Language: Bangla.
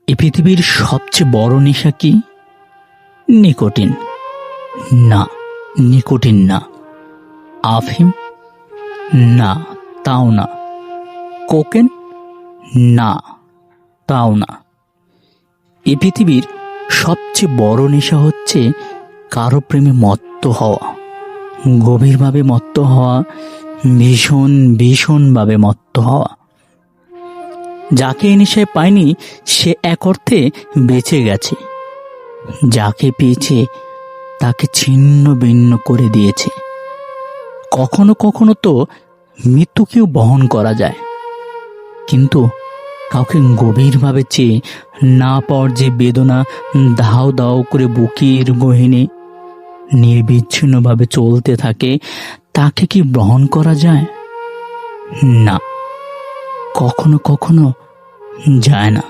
এ পৃথিবীর সবচেয়ে বড় নেশা কি? নিকোটিন। না, নিকোটিন না। আফিম? না, তাও না। কোকেন? না, তাও না। এ পৃথিবীর সবচেয়ে বড় নেশা হচ্ছে কারো প্রেমে মত্ত হওয়া, গভীরভাবে মত্ত হওয়া, ভীষণ ভীষণভাবে মত্ত হওয়া। যাকে এ নেশায় পায়নি সে এক অর্থে বেঁচে গেছে, যাকে পেয়েছে তাকে ছিন্ন ভিন্ন করে দিয়েছে। কখনো কখনো তো মৃত্যুকেও বহন করা যায়, কিন্তু কাউকে গভীরভাবে চেয়ে না পাওয়ার যে বেদনা দাও দাও করে বুকের গহীনে নির্বিচ্ছিন্নভাবে চলতে থাকে, তাকে কি বহন করা যায়? না, কখনো কখনো যায় না।